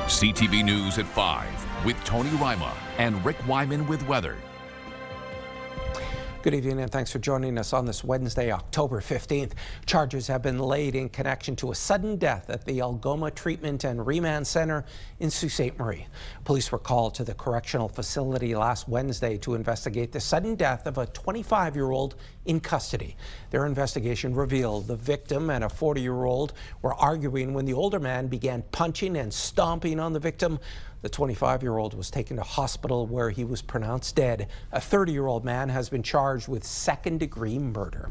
CTV News at 5 with Tony Ryma and Rick Wyman with weather. Good evening and thanks for joining us on this Wednesday, October 15th. Charges have been laid in connection to a sudden death at the Algoma Treatment and Remand Center in Sault Ste. Marie. Police were called to the correctional facility last Wednesday to investigate the sudden death of a 25-year-old in custody. Their investigation revealed the victim and a 40-year-old were arguing when the older man began punching and stomping on the victim. The 25-year-old was taken to hospital where he was pronounced dead. A 30-year-old man has been charged with second-degree murder.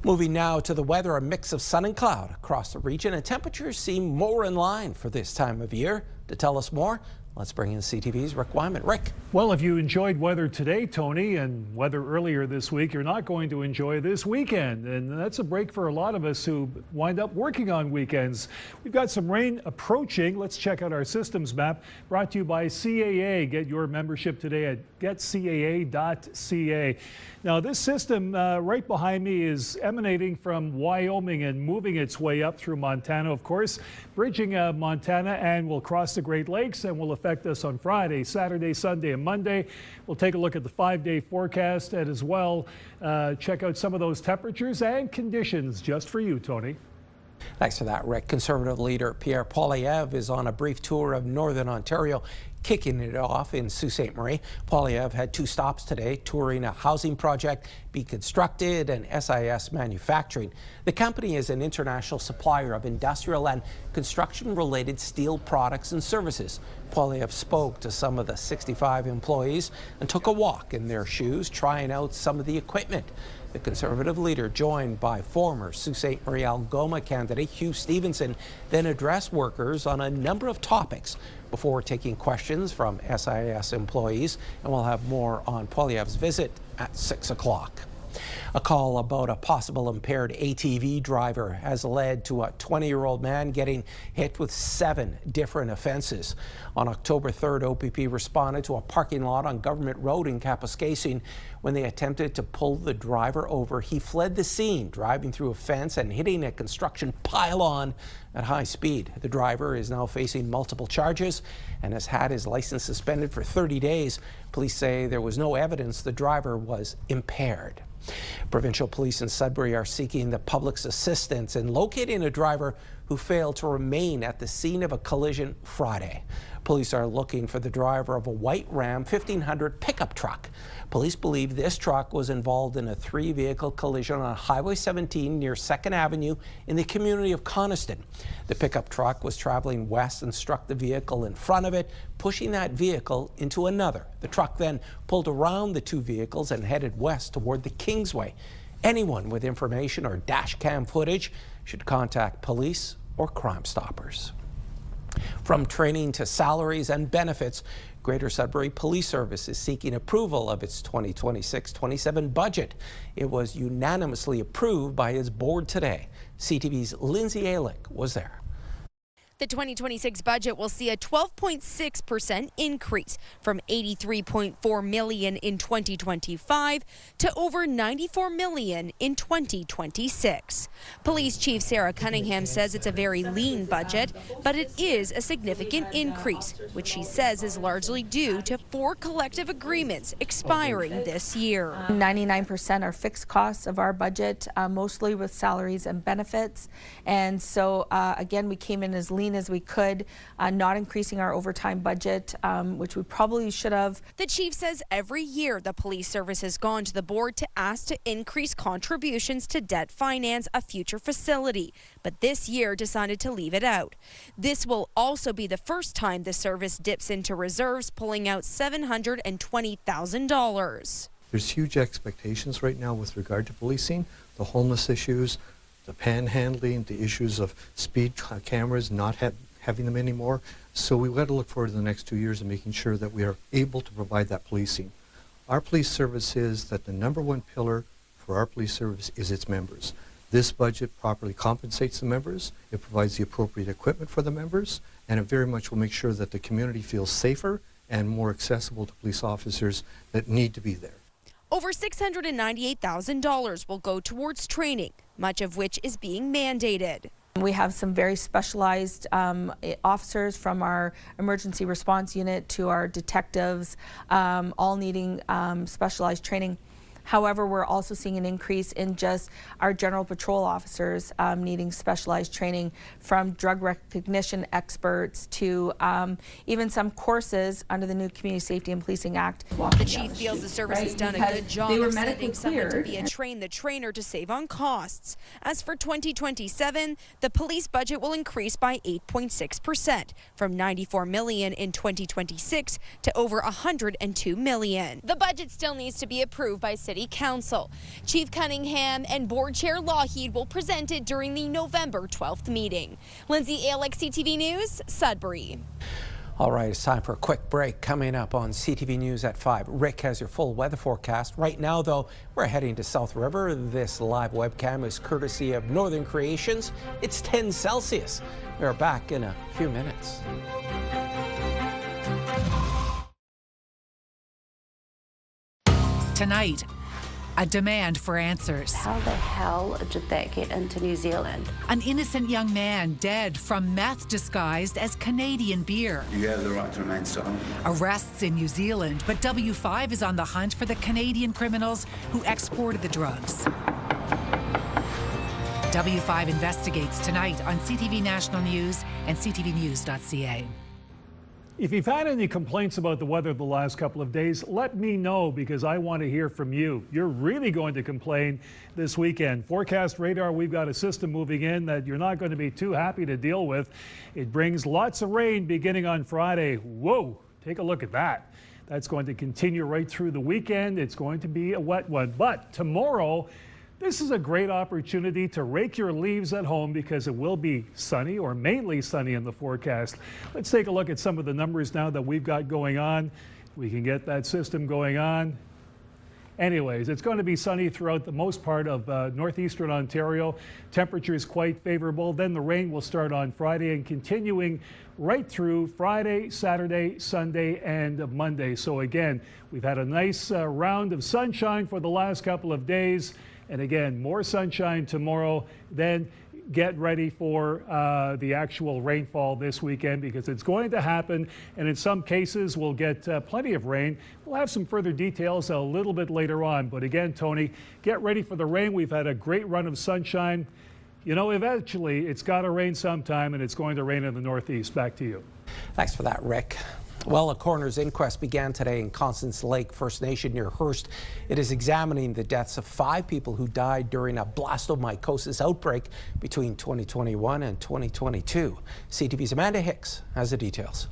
Moving now to the weather, a mix of sun and cloud across the region, and temperatures seem more in line for this time of year. To tell us more, let's bring in CTV's Rick Wyman. Rick. Well, if you enjoyed weather today, Tony, and weather earlier this week, you're not going to enjoy this weekend. And that's a break for a lot of us who wind up working on weekends. We've got some rain approaching. Let's check out our systems map brought to you by CAA. Get your membership today at getcaa.ca. Now, this system right behind me is emanating from Wyoming and moving its way up through Montana, of course, bridging Montana, and will cross the Great Lakes and will affect us on Friday, Saturday, Sunday, and Monday. We'll take a look at the 5-day forecast and as well check out some of those temperatures and conditions just for you, Tony. Thanks for that, Rick. Conservative leader Pierre Poilievre is on a brief tour of Northern Ontario, kicking it off in Sault Ste. Marie. Poilievre had 2 stops today, touring a housing project being constructed and SIS Manufacturing. The company is an international supplier of industrial and construction-related steel products and services. Poilievre spoke to some of the 65 employees and took a walk in their shoes, trying out some of the equipment. The Conservative leader, joined by former Sault Ste. Marie Algoma candidate Hugh Stevenson, then addressed workers on a number of topics before taking questions from SIS employees. And we'll have more on Poilievre's visit at 6 o'clock. A call about a possible impaired ATV driver has led to a 20-year-old man getting hit with 7 different offenses. On October 3rd, OPP responded to a parking lot on Government Road in Kapuskasing. When they attempted to pull the driver over, he fled the scene, driving through a fence and hitting a construction pylon at high speed. The driver is now facing multiple charges and has had his license suspended for 30 days. Police say there was no evidence the driver was impaired. Provincial police in Sudbury are seeking the public's assistance in locating a driver who failed to remain at the scene of a collision Friday. Police are looking for the driver of a white Ram 1500 pickup truck. Police believe this truck was involved in a 3-vehicle collision on Highway 17 near 2nd Avenue in the community of Coniston. The pickup truck was traveling west and struck the vehicle in front of it, pushing that vehicle into another. The truck then pulled around the 2 vehicles and headed west toward the Kingsway. Anyone with information or dash cam footage should contact police or Crime Stoppers. From training to salaries and benefits, Greater Sudbury Police Service is seeking approval of its 2026-27 budget. It was unanimously approved by its board today. CTV's Lindsay Alick was there. The 2026 budget will see a 12.6% increase from $83.4 million in 2025 to over $94 million in 2026. Police Chief Sarah Cunningham says it's a very lean budget, but it is a significant increase, which she says is largely due to 4 collective agreements expiring this year. 99% are fixed costs of our budget, mostly with salaries and benefits. And so, again, we came in as lean as we could, not increasing our overtime budget, which we probably should have. The chief says every year the police service has gone to the board to ask to increase contributions to debt finance a future facility, but this year decided to leave it out. This will also be the first time the service dips into reserves, pulling out $720,000. There's huge expectations right now with regard to policing, the homeless issues, the panhandling, the issues of speed cameras, not having them anymore. So we've got to look forward to the next 2 years and making sure that we are able to provide that policing. Our police service is that the #1 pillar for our police service is its members. This budget properly compensates the members, it provides the appropriate equipment for the members, and it very much will make sure that the community feels safer and more accessible to police officers that need to be there. Over $698,000 will go towards training, much of which is being mandated. We have some very specialized officers, from our emergency response unit to our detectives, all needing specialized training. However, we're also seeing an increase in just our general patrol officers needing specialized training, from drug recognition experts to even some courses under the new Community Safety and Policing Act. The chief feels the service has done a good job of sending someone to be a train-the-trainer to save on costs. As for 2027, the police budget will increase by 8.6%, from $94 million in 2026 to over $102 million. The budget still needs to be approved by City Council. Chief Cunningham and Board Chair Lougheed will present it during the November 12th meeting. Lindsay Alex, CTV News, Sudbury. All right, it's time for a quick break. Coming up on CTV News at 5. Rick has your full weather forecast. Right now, though, we're heading to South River. This live webcam is courtesy of Northern Creations. It's 10 Celsius. We're back in a few minutes. Tonight, a demand for answers. How the hell did they get into New Zealand? An innocent young man dead from meth disguised as Canadian beer. You have the right to remain silent. Arrests in New Zealand, but W5 is on the hunt for the Canadian criminals who exported the drugs. W5 investigates tonight on CTV National News and CTVNews.ca. If you've had any complaints about the weather the last couple of days, let me know, because I want to hear from you. You're really going to complain this weekend. Forecast radar, we've got a system moving in that you're not going to be too happy to deal with. It brings lots of rain beginning on Friday. Whoa, take a look at that. That's going to continue right through the weekend. It's going to be a wet one. But tomorrow, this is a great opportunity to rake your leaves at home, because it will be sunny, or mainly sunny, in the forecast. Let's take a look at some of the numbers now that we've got going on. We can get that system going on. Anyways, it's going to be sunny throughout the most part of northeastern Ontario. Temperature is quite favorable. Then the rain will start on Friday and continuing right through Friday, Saturday, Sunday, and Monday. So again, we've had a nice round of sunshine for the last couple of days. And again, more sunshine tomorrow. Then get ready for the actual rainfall this weekend, because it's going to happen. And in some cases, we'll get plenty of rain. We'll have some further details a little bit later on. But again, Tony, get ready for the rain. We've had a great run of sunshine. You know, eventually, it's got to rain sometime, and it's going to rain in the Northeast. Back to you. Thanks for that, Rick. Well, a coroner's inquest began today in Constance Lake First Nation near Hearst. It is examining the deaths of 5 people who died during a blastomycosis outbreak between 2021 and 2022. CTV's Amanda Hicks has the details.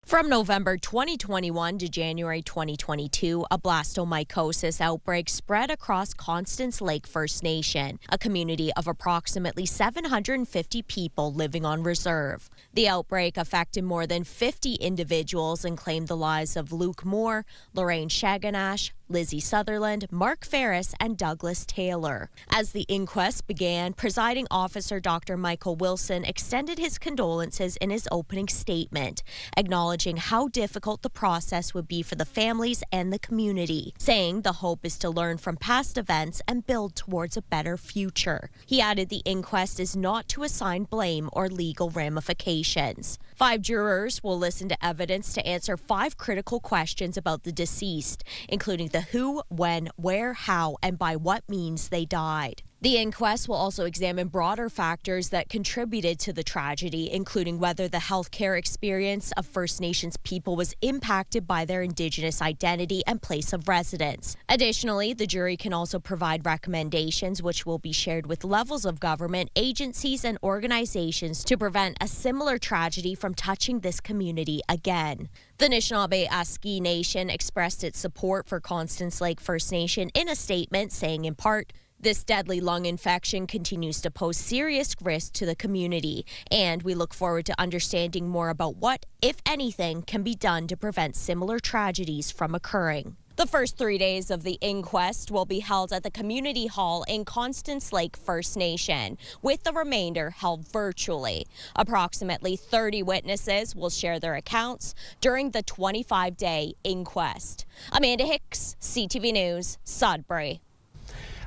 From November 2021 to January 2022, a blastomycosis outbreak spread across Constance Lake First Nation, a community of approximately 750 people living on reserve. The outbreak affected more than 50 individuals and claimed the lives of Luke Moore, Lorraine Shaganash, Lizzie Sutherland, Mark Ferris, and Douglas Taylor. As the inquest began, presiding officer Dr. Michael Wilson extended his condolences in his opening statement, acknowledging how difficult the process would be for the families and the community, saying the hope is to learn from past events and build towards a better future. He added the inquest is not to assign blame or legal ramifications. 5 jurors will listen to evidence to answer 5 critical questions about the deceased, including the who, when, where, how, and by what means they died. The inquest will also examine broader factors that contributed to the tragedy, including whether the healthcare experience of First Nations people was impacted by their Indigenous identity and place of residence. Additionally, the jury can also provide recommendations which will be shared with levels of government, agencies, and organizations to prevent a similar tragedy from touching this community again. The Anishinaabe-Aski Nation expressed its support for Constance Lake First Nation in a statement, saying in part, "This deadly lung infection continues to pose serious risk to the community, and we look forward to understanding more about what, if anything, can be done to prevent similar tragedies from occurring." The first 3 days of the inquest will be held at the Community Hall in Constance Lake First Nation, with the remainder held virtually. Approximately 30 witnesses will share their accounts during the 25-day inquest. Amanda Hicks, CTV News, Sudbury.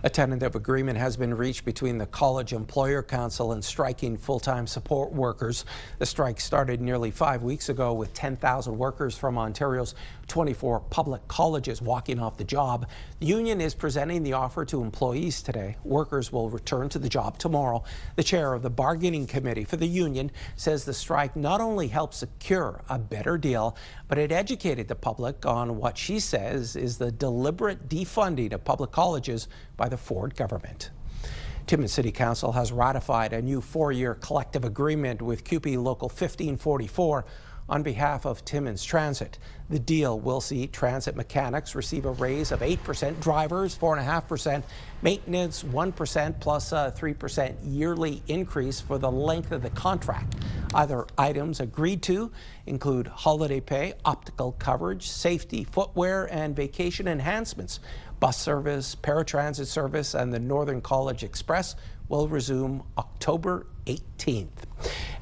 A tentative agreement has been reached between the College Employer Council and striking full-time support workers. The strike started nearly 5 weeks ago with 10,000 workers from Ontario's 24 public colleges walking off the job. The union is presenting the offer to employees today. Workers will return to the job tomorrow. The chair of the bargaining committee for the union says the strike not only helped secure a better deal, but it educated the public on what she says is the deliberate defunding of public colleges by the Ford government. Timmins City Council has ratified a new 4-year collective agreement with CUPE Local 1544 on behalf of Timmins Transit. The deal will see transit mechanics receive a raise of 8%, drivers 4.5%, maintenance 1% plus a 3% yearly increase for the length of the contract. Other items agreed to include holiday pay, optical coverage, safety, footwear, and vacation enhancements. Bus service, paratransit service, and the Northern College Express will resume October 18th.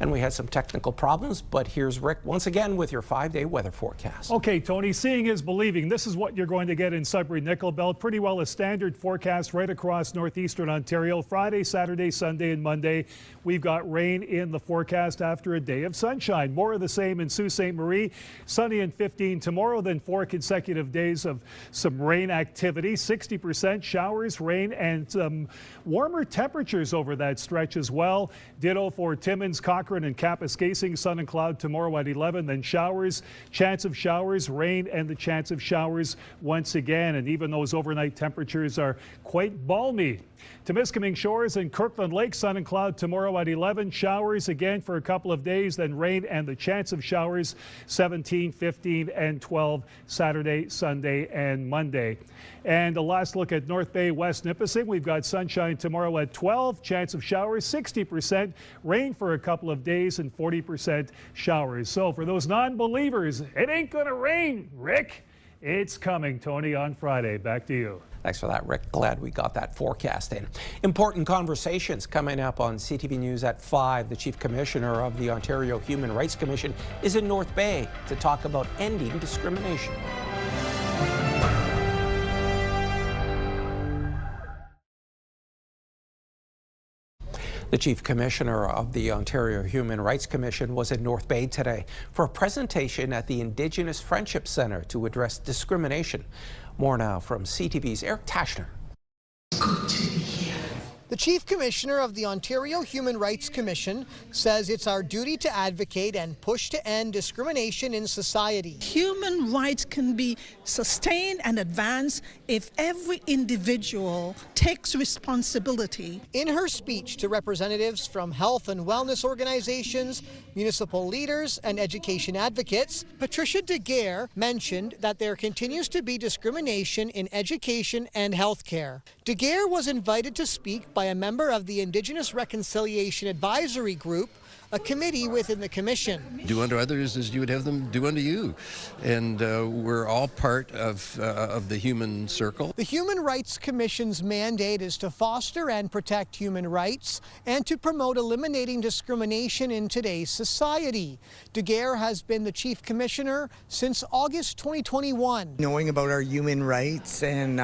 And we had some technical problems, but here's Rick once again with your 5-day weather forecast. Okay, Tony, seeing is believing. This is what you're going to get in Sudbury Nickel Belt. Pretty well a standard forecast right across northeastern Ontario. Friday, Saturday, Sunday, and Monday, we've got rain in the forecast after a day of sunshine. More of the same in Sault Ste. Marie. Sunny and 15 tomorrow, then 4 consecutive days of some rain activity. 60% showers, rain, and some warmer temperatures over that stretch as well. Ditto for Timmins, Cochrane, and Kapuskasing. Sun and cloud tomorrow at 11, then showers, chance of showers, rain, and the chance of showers once again. And even those overnight temperatures are quite balmy. Temiskaming Shores and Kirkland Lake, sun and cloud tomorrow at 11, showers again for a couple of days, then rain and the chance of showers 17, 15, and 12 Saturday, Sunday, and Monday. And the last look at North Bay, West Nipissing. We've got sunshine tomorrow at 12, chance of showers 60%, rain for a couple of days, and 40% showers. So for those non-believers, it ain't gonna rain, Rick. It's coming, Tony, on Friday. Back to you. Thanks for that, Rick. Glad we got that forecast in. Important conversations coming up on CTV News at 5. The Chief Commissioner of the Ontario Human Rights Commission is in North Bay to talk about ending discrimination. The Chief Commissioner of the Ontario Human Rights Commission was in North Bay today for a presentation at the Indigenous Friendship Centre to address discrimination. More now from CTV's Eric Tashner. The Chief Commissioner of the Ontario Human Rights Commission says it's our duty to advocate and push to end discrimination in society. Human rights can be sustained and advanced if every individual takes responsibility. In her speech to representatives from health and wellness organizations, municipal leaders, and education advocates, Patricia Daguerre mentioned that there continues to be discrimination in education and healthcare. Daguerre was invited to speak by a member of the Indigenous Reconciliation Advisory Group, a committee within the Commission. Do unto others as you would have them do unto you. And we're all part of the human circle. The Human Rights Commission's mandate is to foster and protect human rights and to promote eliminating discrimination in today's society. Daguerre has been the Chief Commissioner since August 2021. Knowing about our human rights and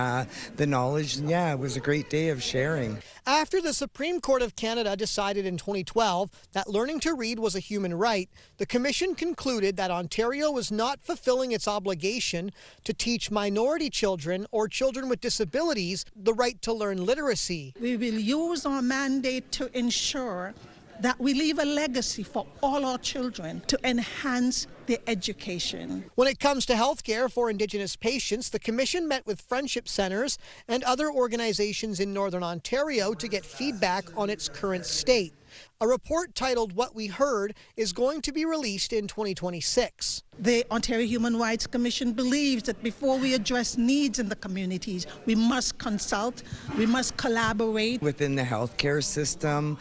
the knowledge, yeah, it was a great day of sharing. After the Supreme Court of Canada decided in 2012 that learning to read was a human right, the Commission concluded that Ontario was not fulfilling its obligation to teach minority children or children with disabilities the right to learn literacy. We will use our mandate to ensure that we leave a legacy for all our children to enhance their education. When it comes to health care for Indigenous patients, the Commission met with friendship centres and other organizations in Northern Ontario to get feedback on its current state. A report titled What We Heard is going to be released in 2026. The Ontario Human Rights Commission believes that before we address needs in the communities, we must consult, we must collaborate. Within the healthcare system,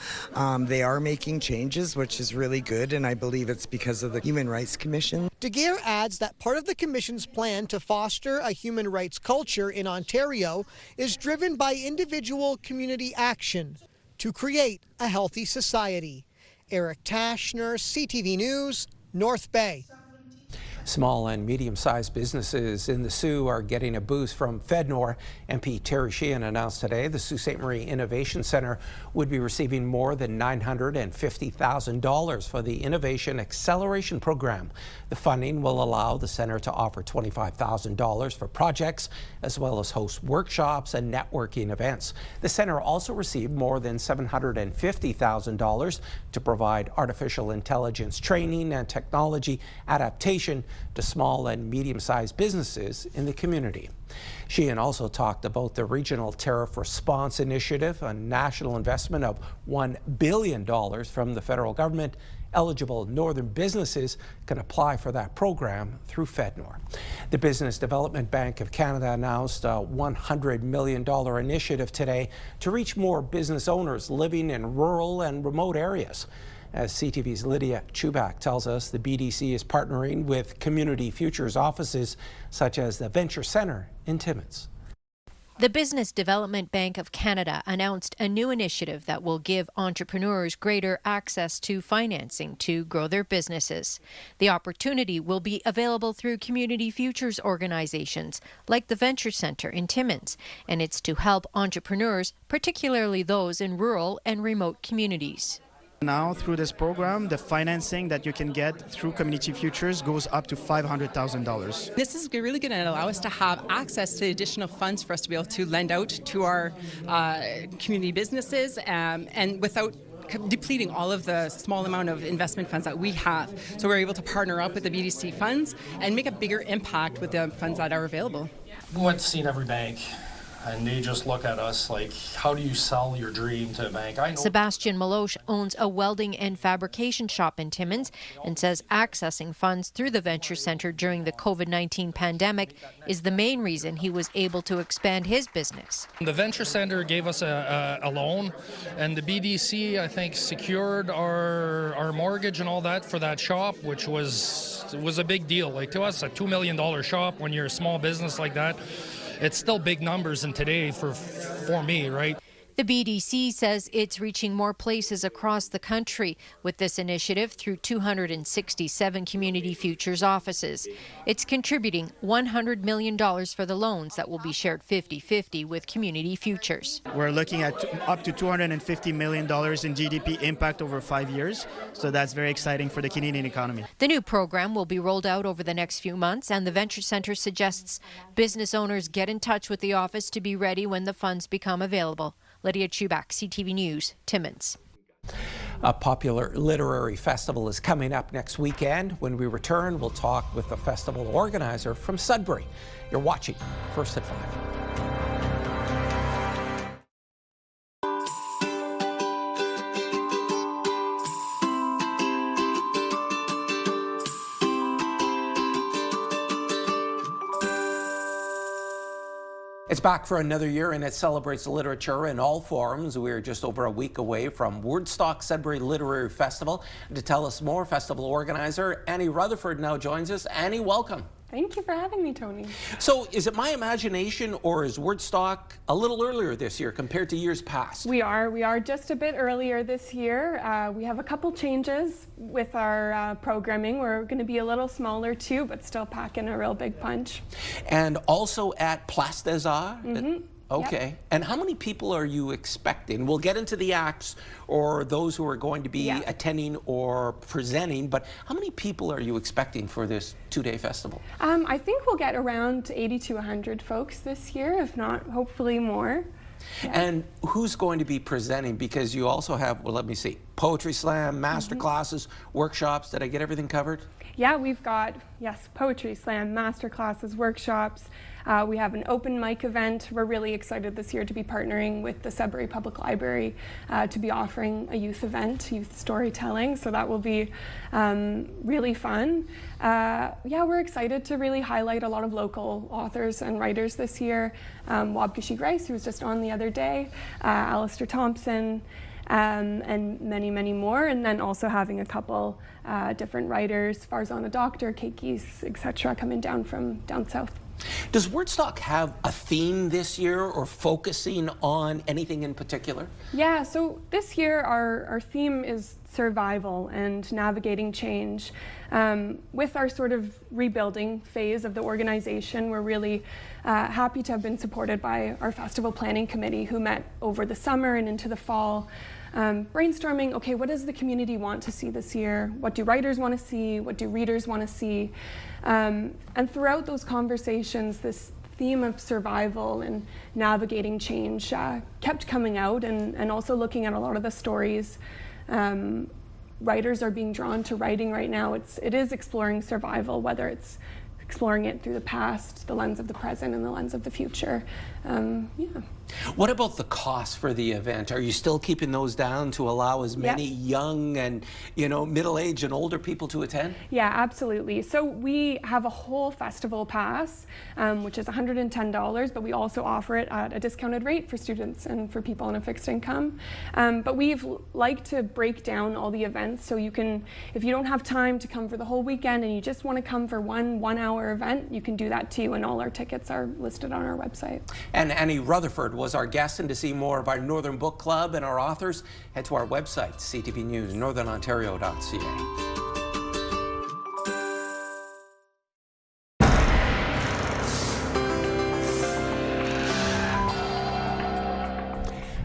they are making changes, which is really good, and I believe it's because of the Human Rights Commission. Daguerre adds that part of the Commission's plan to foster a human rights culture in Ontario is driven by individual community action to create a healthy society. Eric Tashner, CTV News, North Bay. Small and medium-sized businesses in the Soo are getting a boost from FedNor. MP Terry Sheehan announced today the Sault Ste. Marie Innovation Centre would be receiving more than $950,000 for the Innovation Acceleration Program. The funding will allow the centre to offer $25,000 for projects, as well as host workshops and networking events. The centre also received more than $750,000 to provide artificial intelligence training and technology adaptation to small and medium-sized businesses in the community. Sheehan also talked about the Regional Tariff Response Initiative, a national investment of $1 billion from the federal government. Eligible northern businesses can apply for that program through FedNor. The Business Development Bank of Canada announced a $100 million initiative today to reach more business owners living in rural and remote areas. As CTV's Lydia Chubak tells us, the BDC is partnering with Community Futures offices such as the Venture Centre in Timmins. The Business Development Bank of Canada announced a new initiative that will give entrepreneurs greater access to financing to grow their businesses. The opportunity will be available through Community Futures organizations like the Venture Centre in Timmins, and it's to help entrepreneurs, particularly those in rural and remote communities. Now, through this program, the financing that you can get through Community Futures goes up to $500,000. This is really going to allow us to have access to additional funds for us to be able to lend out to our community businesses and without depleting all of the small amount of investment funds that we have. So we're able to partner up with the BDC funds and make a bigger impact with the funds that are available. We went to see every bank, and they just look at us like, how do you sell your dream to a bank? I know. Sebastian Maloche owns a welding and fabrication shop in Timmins and says accessing funds through the Venture Centre during the COVID-19 pandemic is the main reason he was able to expand his business. The Venture Centre gave us a loan, and the BDC, I think, secured our mortgage and all that for that shop, which was a big deal. Like, to us, a $2 million shop, when you're a small business like that, it's still big numbers in today for me, right? The BDC says it's reaching more places across the country with this initiative through 267 Community Futures offices. It's contributing $100 million for the loans that will be shared 50-50 with Community Futures. We're looking at up to $250 million in GDP impact over 5 years, so that's very exciting for the Canadian economy. The new program will be rolled out over the next few months, and the Venture Centre suggests business owners get in touch with the office to be ready when the funds become available. Lydia Chubak, CTV News, Timmins. A popular literary festival is coming up next weekend. When we return, we'll talk with the festival organizer from Sudbury. You're watching First at 5. It's back for another year, and it celebrates literature in all forms. We're just over a week away from Woodstock Sudbury Literary Festival. To tell us more, festival organizer Annie Rutherford now joins us. Annie, welcome. Thank you for having me, Tony. So is it my imagination, or is Woodstock a little earlier this year compared to years past? We are just a bit earlier this year. We have a couple changes with our programming. We're going to be a little smaller too, but still packing a real big punch. And also at Place des Arts? Mm-hmm. Okay. Yep. And how many people are you expecting? We'll get into the acts or those who are going to be attending or presenting, but how many people are you expecting for this two-day festival? I think we'll get around 80 to 100 folks this year, if not hopefully more. Yeah. And who's going to be presenting? Because you also have, well, let me see, poetry slam, master classes, workshops. Did I get everything covered? Yeah, we've got, yes, poetry slam, master classes, workshops. We have an open mic event. We're really excited this year to be partnering with the Sudbury Public Library to be offering a youth event, youth storytelling. So that will be really fun. Yeah, we're excited to really highlight a lot of local authors and writers this year. Wabkeshe Grace, who was just on the other day, Alistair Thompson, and many, many more. And then also having a couple different writers, Farzana Doctor, Kate Geese, etc., coming down from down south. Does Wordstock have a theme this year or focusing on anything in particular? Yeah, so this year our theme is survival and navigating change. With our sort of rebuilding phase of the organization, we're really happy to have been supported by our festival planning committee, who met over the summer and into the fall, brainstorming, okay, what does the community want to see this year? What do writers want to see? What do readers want to see? And throughout those conversations, this theme of survival and navigating change kept coming out, and also looking at a lot of the stories. Writers are being drawn to writing right now. It is exploring survival, whether it's exploring it through the past, the lens of the present, and the lens of the future. Yeah. What about the costs for the event? Are you still keeping those down to allow as many young and, middle-aged and older people to attend? Yeah, absolutely. So we have a whole festival pass, which is $110, but we also offer it at a discounted rate for students and for people on a fixed income. But we've liked to break down all the events, so you can, if you don't have time to come for the whole weekend and you just want to come for one-hour event, you can do that too, and all our tickets are listed on our website. And Annie Rutherford was our guest, and to see more of our Northern Book Club and our authors, head to our website, CTVNewsNorthernOntario.ca.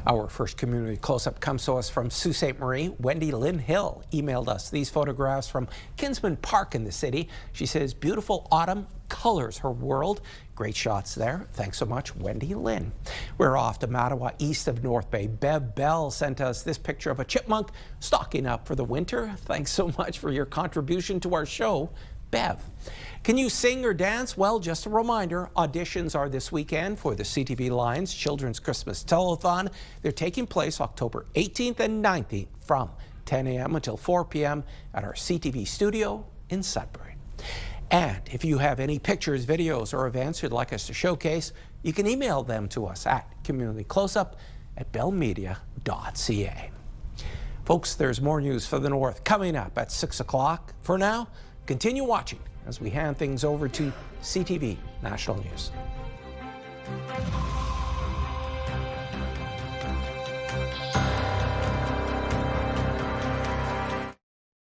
Our first community close-up comes to us from Sault Ste. Marie. Wendy Lynn Hill emailed us these photographs from Kinsman Park in the city. She says, beautiful autumn colors her world. Great shots there. Thanks so much, Wendy Lynn. We're off to Mattawa, east of North Bay. Bev Bell sent us this picture of a chipmunk stocking up for the winter. Thanks so much for your contribution to our show, Bev. Can you sing or dance? Well, just a reminder, auditions are this weekend for the CTV Lions Children's Christmas Telethon. They're taking place October 18th and 19th from 10 a.m. until 4 p.m. at our CTV studio in Sudbury. And if you have any pictures, videos, or events you'd like us to showcase, you can email them to us at communitycloseup@bellmedia.ca. Folks, there's more news for the North coming up at 6 o'clock. For now, continue watching as we hand things over to CTV National News.